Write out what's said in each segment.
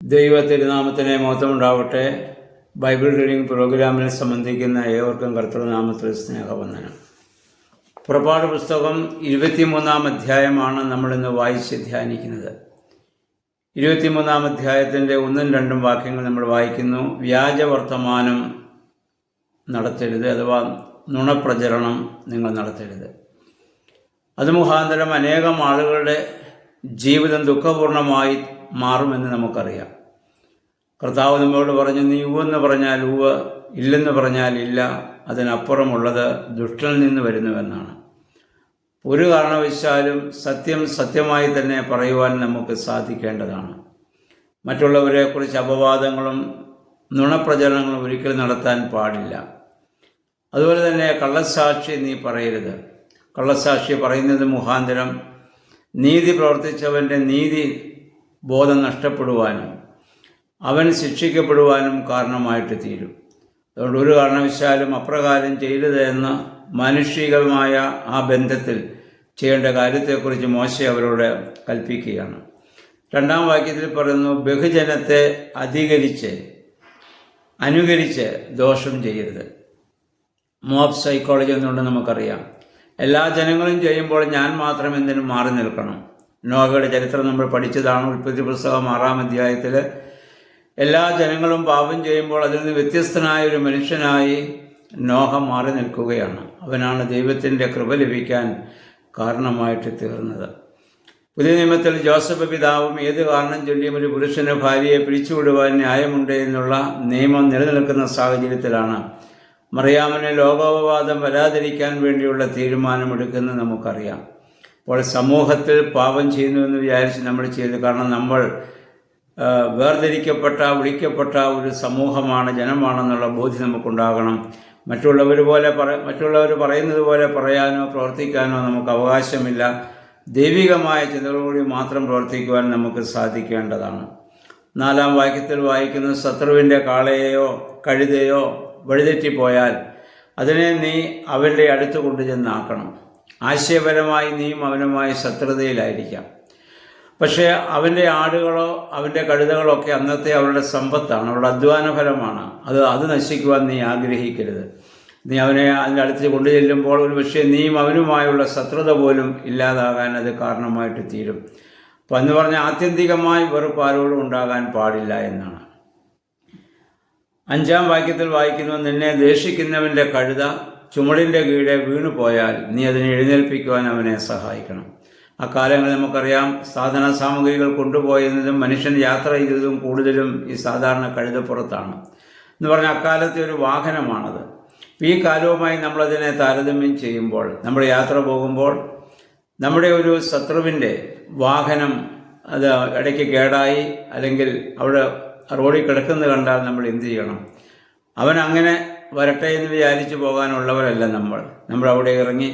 ദൈവ തിരുനാമത്തിന് മഹത്വമുണ്ടാവട്ടെ. Bible reading പ്രോഗ്രാമിൽ സംബന്ധിക്കുന്ന ഏവർക്കും കർത്തൃനാമത്തിൽ സ്നേഹവന്ദനം. പുറപ്പാട് പുസ്തകം 23-ാം അധ്യായമാണ് നമ്മളിന്ന് വായിച്ച് ധ്യാനിക്കുന്നത്. 23-ാം അധ്യായത്തിൻ്റെ 1-2 വാക്യങ്ങൾ നമ്മൾ വായിക്കുന്നു. വ്യാജവർത്തമാനം നടത്തരുത്, അഥവാ നുണപ്രചരണം നിങ്ങൾ നടത്തരുത്. അത് മുഖാന്തരം അനേകം ആളുകളുടെ ജീവിതം ദുഃഖപൂർണമായി മാറുമെന്ന് നമുക്കറിയാം. കർത്താവ് നമ്മോട് പറഞ്ഞു, നീ ഉവെന്ന് പറഞ്ഞാൽ ഉവ്വ്, ഇല്ലെന്ന് പറഞ്ഞാൽ ഇല്ല, അതിനപ്പുറമുള്ളത് ദുഷ്ടനിൽ നിന്ന് വരുന്നുവെന്നാണ്. ഒരു കാരണവശാലും സത്യം സത്യമായി തന്നെ പറയുവാൻ നമുക്ക് സാധിക്കേണ്ടതാണ്. മറ്റുള്ളവരെക്കുറിച്ച് അപവാദങ്ങളും നുണപ്രചരണങ്ങളും ഒരിക്കലും നടത്താൻ പാടില്ല. അതുപോലെ തന്നെ കള്ളസാക്ഷി നീ പറയരുത്. കള്ളസാക്ഷി പറയുന്നത് മുഖാന്തരം നീതി പ്രവർത്തിച്ചവൻ്റെ നീതി ബോധം നഷ്ടപ്പെടുവാനും അവൻ ശിക്ഷിക്കപ്പെടുവാനും കാരണമായിട്ട് തീരും. അതുകൊണ്ട് ഒരു കാരണവശാലും അപ്രകാരം ചെയ്യരുത് എന്ന് മാനുഷികമായ ആ ബന്ധത്തിൽ ചെയ്യേണ്ട കാര്യത്തെക്കുറിച്ച് മോശെ അവരോട് കൽപ്പിക്കുകയാണ്. 2-ാം വാക്യത്തിൽ പറയുന്നു, ബഹുജനത്തെ അനുകരിച്ച് ദോഷം ചെയ്യരുത്. മോബ് സൈക്കോളജി എന്നുകൊണ്ട് നമുക്കറിയാം. എല്ലാ ജനങ്ങളും ചെയ്യുമ്പോൾ ഞാൻ മാത്രം എന്തിനും മാറി നിൽക്കണം. നോഹയുടെ ചരിത്രം നമ്മൾ പഠിച്ചതാണ്. ഉൽപ്പത്തി പുസ്തകം 6-ാം അധ്യായത്തിൽ എല്ലാ ജനങ്ങളും പാപം ചെയ്യുമ്പോൾ അതിൽ നിന്ന് വ്യത്യസ്തനായ ഒരു മനുഷ്യനായി നോഹ മാറി നിൽക്കുകയാണ്. അവനാണ് ദൈവത്തിൻ്റെ കൃപ ലഭിക്കാൻ കാരണമായിട്ട് തീർന്നത്. പുതിയ നിയമത്തിൽ ജോസഫ് പിതാവും ഏത് കാരണം ചൊല്ലിയും ഒരു പുരുഷന് ഭാര്യയെ പിരിച്ചുവിടുവാൻ ന്യായമുണ്ട് എന്നുള്ള നിയമം നിലനിൽക്കുന്ന സാഹചര്യത്തിലാണ് മറിയാമിന് ലോകോപവാദം വരാതിരിക്കാൻ വേണ്ടിയുള്ള തീരുമാനമെടുക്കുന്നത് നമുക്കറിയാം. അപ്പോൾ സമൂഹത്തിൽ പാപം ചെയ്യുന്നുവെന്ന് വിചാരിച്ച് നമ്മൾ ചെയ്തു. കാരണം നമ്മൾ വിളിക്കപ്പെട്ട ഒരു സമൂഹമാണ്, ജനമാണെന്നുള്ള ബോധ്യം നമുക്കുണ്ടാകണം. മറ്റുള്ളവർ പറയുന്നത് പോലെ പറയാനോ പ്രവർത്തിക്കാനോ നമുക്ക് അവകാശമില്ല. ദൈവികമായ ചിന്തകളോടുകൂടി മാത്രം പ്രവർത്തിക്കുവാൻ നമുക്ക് സാധിക്കേണ്ടതാണ്. 4-ാം വാക്യത്തിൽ വായിക്കുന്നത്, ശത്രുവിൻ്റെ കാളയെയോ കഴുതയോ വഴിതെറ്റിപ്പോയാൽ അതിനെ നീ അവൻ്റെ അടുത്ത് കൊണ്ടുചെന്നാക്കണം. ആശയപരമായി നീയും അവനുമായി ശത്രുതയിലായിരിക്കാം. പക്ഷേ അവൻ്റെ ആടുകളോ അവൻ്റെ കഴുതകളോ ഒക്കെ അന്നത്തെ അവരുടെ സമ്പത്താണ്, അവരുടെ അധ്വാന ഫലമാണ്. അത് നശിക്കുവാൻ നീ ആഗ്രഹിക്കരുത്. നീ അവനെ അതിൻ്റെ അടുത്ത് കൊണ്ടു ചെല്ലുമ്പോൾ ഒരു പക്ഷേ നീയും അവനുമായുള്ള ശത്രുത പോലും ഇല്ലാതാകാൻ അത് കാരണമായിട്ട് തീരും. അപ്പം എന്ന് പറഞ്ഞാൽ ആത്യന്തികമായി വെറുപ്പ് ആരോടും ഉണ്ടാകാൻ പാടില്ല എന്നാണ്. 5-ാം വാക്യത്തിൽ വായിക്കുന്നു, നിന്നെ ദേഷിക്കുന്നവൻ്റെ കഴുത ചുമടിൻ്റെ കീഴെ വീണുപോയാൽ നീ അതിനെ എഴുന്നേൽപ്പിക്കുവാൻ അവനെ സഹായിക്കണം. അക്കാലങ്ങളിൽ നമുക്കറിയാം, സാധന സാമഗ്രികൾ കൊണ്ടുപോയതും മനുഷ്യൻ യാത്ര ചെയ്തതും കൂടുതലും ഈ സാധാരണ കഴുതപ്പുറത്താണ്. എന്ന് പറഞ്ഞാൽ അക്കാലത്തെ ഒരു വാഹനമാണത്. ഈ കാലവുമായി നമ്മളതിനെ താരതമ്യം ചെയ്യുമ്പോൾ, നമ്മൾ യാത്ര പോകുമ്പോൾ നമ്മുടെ ഒരു ശത്രുവിൻ്റെ വാഹനം അത് ഇടയ്ക്ക് കേടായി അല്ലെങ്കിൽ അവിടെ റോഡിൽ കിടക്കുന്നത് കണ്ടാൽ നമ്മൾ എന്ത് ചെയ്യണം? അവൻ അങ്ങനെ വരട്ടെ എന്ന് വിചാരിച്ചു പോകാനുള്ളവരല്ല നമ്മൾ അവിടെ ഇറങ്ങി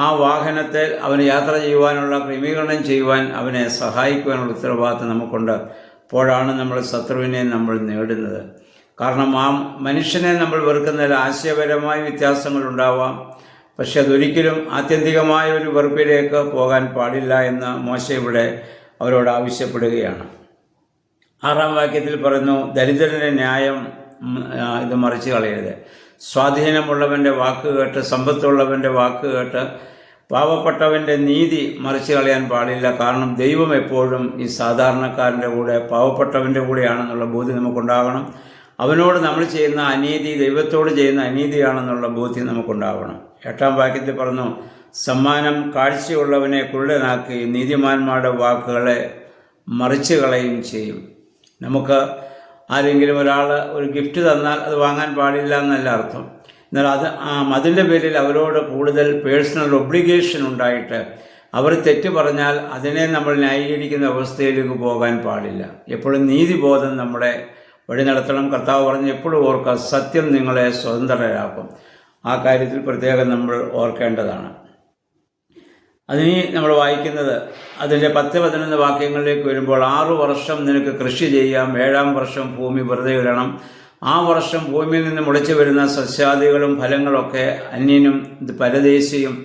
ആ വാഹനത്തിൽ അവന് യാത്ര ചെയ്യുവാനുള്ള ക്രമീകരണം ചെയ്യുവാൻ അവനെ സഹായിക്കുവാനുള്ള ഉത്തരവാദിത്വം നമുക്കുണ്ട്. അപ്പോഴാണ് നമ്മൾ ശത്രുവിനെ നമ്മൾ നേടുന്നത്. കാരണം ആ മനുഷ്യനെ നമ്മൾ വെറുക്കുന്നതിൽ ആശയപരമായ വ്യത്യാസങ്ങളുണ്ടാവാം, പക്ഷെ അതൊരിക്കലും ആത്യന്തികമായ ഒരു വെറുപ്പിലേക്ക് പോകാൻ പാടില്ല എന്ന് മോശെ ഇവിടെ അവരോട് ആവശ്യപ്പെടുകയാണ്. 6-ാം വാക്യത്തിൽ പറയുന്നു, ദരിദ്രൻ്റെ ന്യായം ഇത് മറിച്ച് കളയരുത്. സ്വാധീനമുള്ളവൻ്റെ വാക്ക് കേട്ട്, സമ്പത്തുള്ളവൻ്റെ വാക്ക് കേട്ട് പാവപ്പെട്ടവൻ്റെ നീതി മറിച്ച് കളയാൻ പാടില്ല. കാരണം ദൈവം എപ്പോഴും ഈ സാധാരണക്കാരൻ്റെ കൂടെ, പാവപ്പെട്ടവൻ്റെ കൂടെയാണെന്നുള്ള ബോധ്യം നമുക്കുണ്ടാകണം. അവനോട് നമ്മൾ ചെയ്യുന്ന അനീതി ദൈവത്തോട് ചെയ്യുന്ന അനീതിയാണെന്നുള്ള ബോധ്യം നമുക്കുണ്ടാകണം. 8-ാം വാക്യത്തിൽ പറഞ്ഞു, സമ്മാനം കാഴ്ചയുള്ളവനെ കുരുടനാക്കി നീതിമാന്മാരുടെ വാക്കുകളെ മറിച്ച് കളയുകയും ചെയ്യും. നമുക്ക് ആരെങ്കിലും ഒരാൾ ഒരു ഗിഫ്റ്റ് തന്നാൽ അത് വാങ്ങാൻ പാടില്ല എന്നല്ല അർത്ഥം. എന്നാൽ അതിൻ്റെ പേരിൽ അവരോട് കൂടുതൽ പേഴ്സണൽ ഒബ്ലിഗേഷൻ ഉണ്ടായിട്ട് അവർ തെറ്റ് പറഞ്ഞാൽ അതിനെ നമ്മൾ ന്യായീകരിക്കുന്ന അവസ്ഥയിലേക്ക് പോകാൻ പാടില്ല. എപ്പോഴും നീതിബോധം നമ്മളെ വഴി നടത്തണം. കർത്താവ് പറഞ്ഞ് എപ്പോഴും ഓർക്കുക, സത്യം നിങ്ങളെ സ്വതന്ത്രരാക്കും. ആ കാര്യത്തിൽ പ്രത്യേകം നമ്മൾ ഓർക്കേണ്ടതാണ്. അതിന് നമ്മൾ വായിക്കുന്നത് അതിൻ്റെ 10-11 വാക്യങ്ങളിലേക്ക് വരുമ്പോൾ, 6 വർഷം നിനക്ക് കൃഷി ചെയ്യാം, 7-ാം വർഷം ഭൂമി വെറുതെ ഇടണം. ആ വർഷം ഭൂമിയിൽ നിന്ന് മുളച്ചു വരുന്ന സസ്യാദികളും ഫലങ്ങളൊക്കെ അന്യനും പരദേശിയും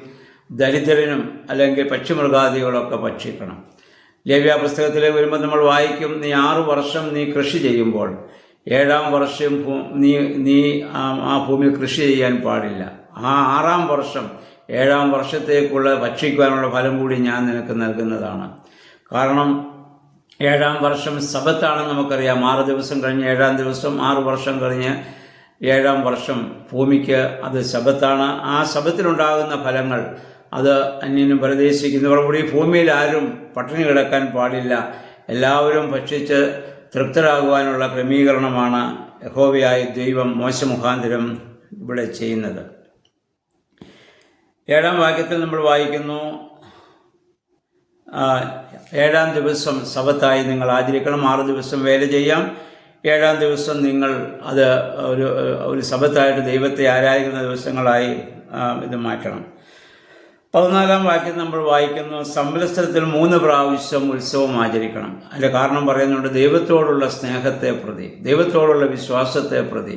ദരിദ്രനും അല്ലെങ്കിൽ പക്ഷിമൃഗാദികളൊക്കെ ഭക്ഷിക്കണം. ലേവ്യ പുസ്തകത്തിലേക്ക് വരുമ്പോൾ നമ്മൾ വായിക്കും, നീ 6 വർഷം നീ കൃഷി ചെയ്യുമ്പോൾ 7-ാം വർഷം നീ ആ ഭൂമിയിൽ കൃഷി ചെയ്യാൻ പാടില്ല. ആ 6-ാം വർഷം 7-ാം വർഷത്തേക്കുള്ള ഭക്ഷിക്കുവാനുള്ള ഫലം കൂടി ഞാൻ നിനക്ക് നൽകുന്നതാണ്. കാരണം 7-ാം വർഷം സബത്താണെന്ന് നമുക്കറിയാം. 6 ദിവസം കഴിഞ്ഞ് 7-ാം ദിവസം, 6 വർഷം കഴിഞ്ഞ് 7-ാം വർഷം ഭൂമിക്ക് അത് ശബത്താണ്. ആ ശബത്തിലുണ്ടാകുന്ന ഫലങ്ങൾ അത് അന്യനും പരദേശിക്കുന്നവർ കൂടി ഭൂമിയിൽ ആരും പട്ടിണി കിടക്കാൻ പാടില്ല. എല്ലാവരും ഭക്ഷിച്ച് തൃപ്തരാകുവാനുള്ള ക്രമീകരണമാണ് യഹോവയായ ദൈവം മോശ മുഖാന്തരം ഇവിടെ ചെയ്യുന്നത്. 7-ാം വാക്യത്തിൽ നമ്മൾ വായിക്കുന്നു, 7-ാം ദിവസം സബത്തായി നിങ്ങൾ ആചരിക്കണം. 6 ദിവസം വേല ചെയ്യാം. 7-ാം ദിവസം നിങ്ങൾ അത് ഒരു സബത്തായിട്ട് ദൈവത്തെ ആരാധിക്കുന്ന ദിവസങ്ങളായി ഇത് മാറ്റണം. 14-ാം വാക്യം നമ്മൾ വായിക്കുന്നു, സംവത്സരത്തിൽ 3 പ്രാവശ്യം ഉത്സവം ആചരിക്കണം. അതിൻ്റെ കാരണം പറയുന്നുണ്ട്, ദൈവത്തോടുള്ള സ്നേഹത്തെ പ്രതി, ദൈവത്തോടുള്ള വിശ്വാസത്തെ പ്രതി.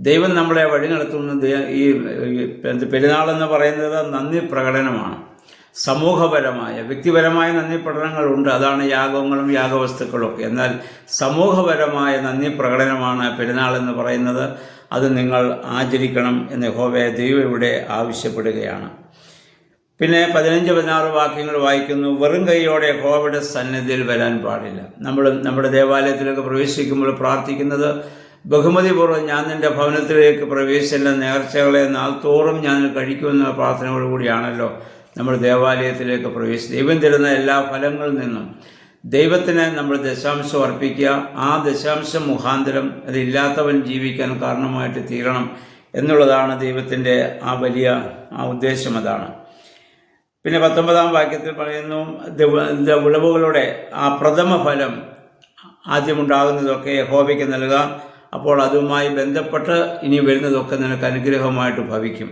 ദൈവം നമ്മളെ വഴി നടത്തുന്നത് ഈ പെരുന്നാളെന്ന് പറയുന്നത് നന്ദി പ്രകടനമാണ്. സമൂഹപരമായ വ്യക്തിപരമായ നന്ദി പ്രകടനങ്ങളുണ്ട്, അതാണ് യാഗങ്ങളും യാഗവസ്തുക്കളും ഒക്കെ. എന്നാൽ സമൂഹപരമായ നന്ദി പ്രകടനമാണ് പെരുന്നാൾ എന്ന് പറയുന്നത്. അത് നിങ്ങൾ ആചരിക്കണം എന്ന് യഹോവയായ ദൈവം ഇവിടെ ആവശ്യപ്പെടുകയാണ്. പിന്നെ 15-16 വാക്യങ്ങൾ വായിക്കുന്നു, വെറും കൈയോടെ യഹോവയുടെ സന്നിധിയിൽ വരാൻ പാടില്ല. നമ്മൾ നമ്മുടെ ദേവാലയത്തിലേക്ക് പ്രവേശിക്കുമ്പോൾ പ്രാർത്ഥിക്കുന്നത്, ബഹുമതിപൂർവ്വം ഞാൻ നിൻ്റെ ഭവനത്തിലേക്ക് പ്രവേശിച്ച നേർച്ചകളെ നാൾത്തോറും ഞാൻ കഴിക്കുമെന്ന പ്രാർത്ഥനയോടുകൂടിയാണല്ലോ നമ്മൾ ദേവാലയത്തിലേക്ക് പ്രവേശിച്ച് ദൈവം തരുന്ന എല്ലാ ഫലങ്ങളിൽ നിന്നും ദൈവത്തിന് നമ്മൾ ദശാംശം അർപ്പിക്കുക. ആ ദശാംശം മുഖാന്തരം അതില്ലാത്തവൻ ജീവിക്കാൻ കാരണമായിട്ട് തീരണം എന്നുള്ളതാണ് ദൈവത്തിൻ്റെ ആ വലിയ ഉദ്ദേശം. അതാണ്. പിന്നെ 19-ാം വാക്യത്തിൽ പറയുന്നു, വിളവുകളുടെ ആ പ്രഥമ ഫലം ആദ്യമുണ്ടാകുന്നതൊക്കെ യഹോവയ്ക്ക് നൽകുക. അപ്പോൾ അതുമായി ബന്ധപ്പെട്ട് ഇനി വരുന്നതൊക്കെ നിനക്ക് അനുഗ്രഹമായിട്ട് ഭവിക്കും.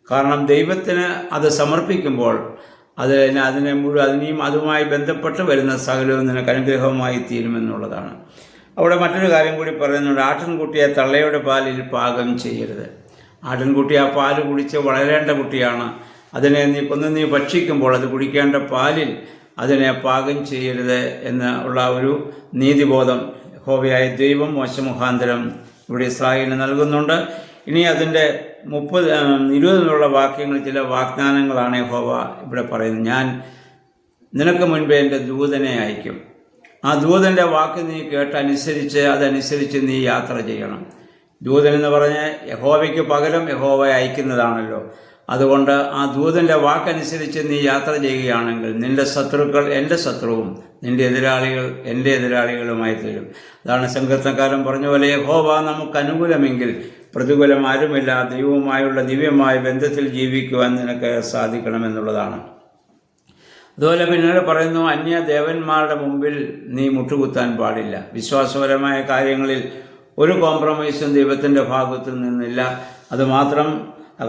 കാരണം ദൈവത്തിന് അത് സമർപ്പിക്കുമ്പോൾ അതിനെയും അതുമായി ബന്ധപ്പെട്ട് വരുന്ന സകലവും നിനക്ക് അനുഗ്രഹമായി തീരുമെന്നുള്ളതാണ്. അവിടെ മറ്റൊരു കാര്യം കൂടി പറയുന്നുണ്ട്, ആട്ടിൻകുട്ടിയെ തള്ളയുടെ പാലിൽ പാകം ചെയ്യരുത്. ആട്ടിൻകുട്ടി ആ പാല് കുടിച്ച് വളരേണ്ട കുട്ടിയാണ്. അതിനെ നീ ഭക്ഷിക്കുമ്പോൾ അത് കുടിക്കേണ്ട പാലിൽ അതിനെ പാകം ചെയ്യരുത് എന്നുള്ള ഒരു നീതിബോധം യഹോവയായ ദൈവം മോശ മുഖാന്തരം ഇവിടെ ഇസ്രായേലിന് നൽകുന്നുണ്ട്. ഇനി അതിൻ്റെ 20 വാക്യങ്ങൾ ചില വാഗ്ദാനങ്ങളാണ് യഹോവ ഇവിടെ പറയുന്നത്. ഞാൻ നിനക്ക് മുൻപേ എൻ്റെ ദൂതനെ അയക്കും. ആ ദൂതൻ്റെ വാക്ക് നീ കേട്ടനുസരിച്ച് അതനുസരിച്ച് നീ യാത്ര ചെയ്യണം. ദൂതൻ എന്ന് പറഞ്ഞ് യഹോവയ്ക്ക് പകരം യഹോവ അയക്കുന്നതാണല്ലോ. അതുകൊണ്ട് ആ ദൂതൻ്റെ വാക്കനുസരിച്ച് നീ യാത്ര ചെയ്യുകയാണെങ്കിൽ നിൻ്റെ ശത്രുക്കൾ എൻ്റെ ശത്രുവും നിൻ്റെ എതിരാളികൾ എൻ്റെ എതിരാളികളുമായി തീരും. അതാണ് സങ്കീർത്തനക്കാരൻ പറഞ്ഞ പോലെ, യഹോവ നമുക്ക് അനുകൂലമെങ്കിൽ പ്രതികൂലം ആരുമില്ല. ദൈവവുമായുള്ള ദിവ്യമായ ബന്ധത്തിൽ ജീവിക്കുവാൻ നിനക്ക് സാധിക്കണമെന്നുള്ളതാണ്. അതുപോലെ പിന്നീട് പറയുന്നു, അന്യ ദേവന്മാരുടെ മുമ്പിൽ നീ മുട്ടുകുത്താൻ പാടില്ല. വിശ്വാസപരമായ കാര്യങ്ങളിൽ ഒരു കോംപ്രമൈസും ദൈവത്തിൻ്റെ ഭാഗത്തു നിന്നില്ല. അതുമാത്രം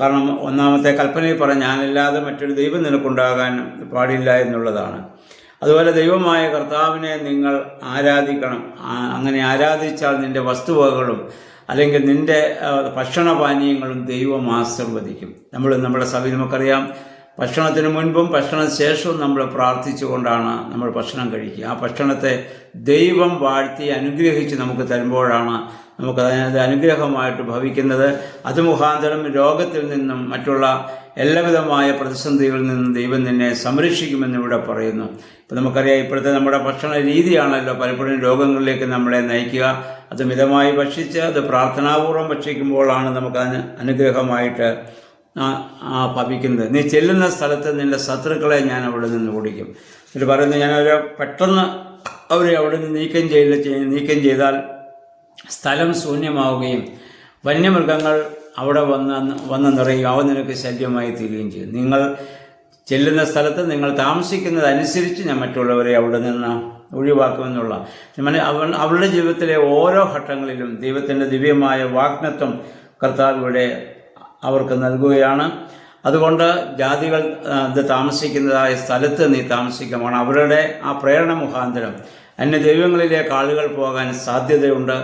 കാരണം 1-ാമത്തെ കൽപ്പനയിൽ പറഞ്ഞ, ഞാനല്ലാതെ മറ്റൊരു ദൈവം നിനക്കുണ്ടാകാൻ പാടില്ല എന്നുള്ളതാണ്. അതുപോലെ ദൈവമായ കർത്താവിനെ നിങ്ങൾ ആരാധിക്കണം. അങ്ങനെ ആരാധിച്ചാൽ നിൻ്റെ വസ്തുവകകളും അല്ലെങ്കിൽ നിൻ്റെ ഭക്ഷണപാനീയങ്ങളും ദൈവം ആശീർവദിക്കും. നമ്മുടെ സഭയിൽ നമുക്കറിയാം, ഭക്ഷണത്തിന് മുൻപും ഭക്ഷണശേഷവും നമ്മൾ പ്രാർത്ഥിച്ചുകൊണ്ടാണ് നമ്മൾ ഭക്ഷണം കഴിക്കുക. ആ ഭക്ഷണത്തെ ദൈവം വാഴ്ത്തി അനുഗ്രഹിച്ച് നമുക്ക് തരുമ്പോഴാണ് നമുക്കത് അനുഗ്രഹമായിട്ട് ഭവിക്കുന്നത്. അത് മുഖാന്തരം രോഗത്തിൽ നിന്നും മറ്റുള്ള എല്ലാവിധമായ പ്രതിസന്ധികളിൽ നിന്നും ദൈവം നിന്നെ സംരക്ഷിക്കുമെന്ന് ഇവിടെ പറയുന്നു. ഇപ്പം നമുക്കറിയാം, ഇപ്പോഴത്തെ നമ്മുടെ ഭക്ഷണ രീതിയാണല്ലോ പലപ്പോഴും രോഗങ്ങളിലേക്ക് നമ്മളെ നയിക്കുക. അത് മിതമായി ഭക്ഷിച്ച് അത് പ്രാർത്ഥനാപൂർവ്വം ഭക്ഷിക്കുമ്പോഴാണ് നമുക്കതിന് അനുഗ്രഹമായിട്ട് ഭവിക്കുന്നത്. നീ ചെല്ലുന്ന സ്ഥലത്ത് നിൻ്റെ ശത്രുക്കളെ ഞാൻ അവിടെ നിന്ന് ഓടിക്കും. ഇത് പറയുന്നത്, ഞാൻ പെട്ടെന്ന് അവരെ അവിടെ നിന്ന് നീക്കം ചെയ്താൽ സ്ഥലം ശൂന്യമാവുകയും വന്യമൃഗങ്ങൾ അവിടെ വന്ന് നിറയുകയും അവ നിനക്ക് ശല്യമായി തീരുകയും ചെയ്യും. നിങ്ങൾ ചെല്ലുന്ന സ്ഥലത്ത് നിങ്ങൾ താമസിക്കുന്നതനുസരിച്ച് ഞാൻ മറ്റുള്ളവരെ അവിടെ നിന്ന് ഒഴിവാക്കുമെന്നുള്ള അവളുടെ ജീവിതത്തിലെ ഓരോ ഘട്ടങ്ങളിലും ദൈവത്തിൻ്റെ ദിവ്യമായ വാഗ്ദത്തം കർത്താവ് ഇവിടെ അവർക്ക് നൽകുകയാണ്. അതുകൊണ്ട് ജാതികൾ താമസിക്കുന്നതായ സ്ഥലത്ത് നീ താമസിക്കുമാണ്. അവരുടെ ആ പ്രേരണ മുഖാന്തരം അന്യദൈവങ്ങളിലേക്ക് ആളുകൾ പോകാൻ സാധ്യതയുണ്ട്.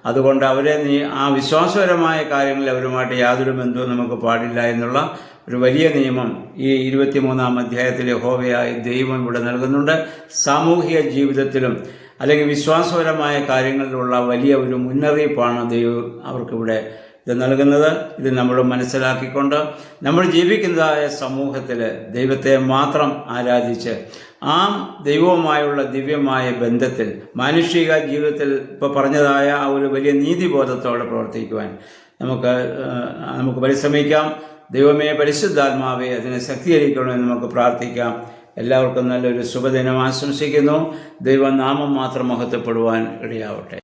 അതുകൊണ്ട് അവരെ നീ ആ വിശ്വാസപരമായ കാര്യങ്ങളിൽ അവരുമായിട്ട് യാതൊരു ബന്ധവും നമുക്ക് പാടില്ല എന്നുള്ള ഒരു വലിയ നിയമം ഈ 23-ാം അധ്യായത്തിൽ യഹോവയായ ദൈവം ഇവിടെ നൽകുന്നുണ്ട്. സാമൂഹിക ജീവിതത്തിലും അല്ലെങ്കിൽ വിശ്വാസപരമായ കാര്യങ്ങളിലുള്ള വലിയ ഒരു മുന്നറിയിപ്പാണ് ദൈവം അവർക്കിവിടെ ഇത് നൽകുന്നത്. ഇത് നമ്മൾ മനസ്സിലാക്കിക്കൊണ്ട് നമ്മൾ ജീവിക്കുന്നതായ സമൂഹത്തിൽ ദൈവത്തെ മാത്രം ആരാധിച്ച് ആ ദൈവവുമായുള്ള ദിവ്യമായ ബന്ധത്തിൽ മാനുഷിക ജീവിതത്തിൽ ഇപ്പോൾ പറഞ്ഞതായ ആ ഒരു വലിയ നീതിബോധത്തോടെ പ്രവർത്തിക്കുവാൻ നമുക്ക് പരിശ്രമിക്കാം. ദൈവമേ, പരിശുദ്ധാത്മാവെ അതിനെ ശക്തീകരിക്കണമെന്ന് നമുക്ക് പ്രാർത്ഥിക്കാം. എല്ലാവർക്കും നല്ലൊരു ശുഭദിനം ആശംസിക്കുന്നു. ദൈവനാമം മാത്രം മഹത്വപ്പെടുവാൻ ഇടയാവട്ടെ.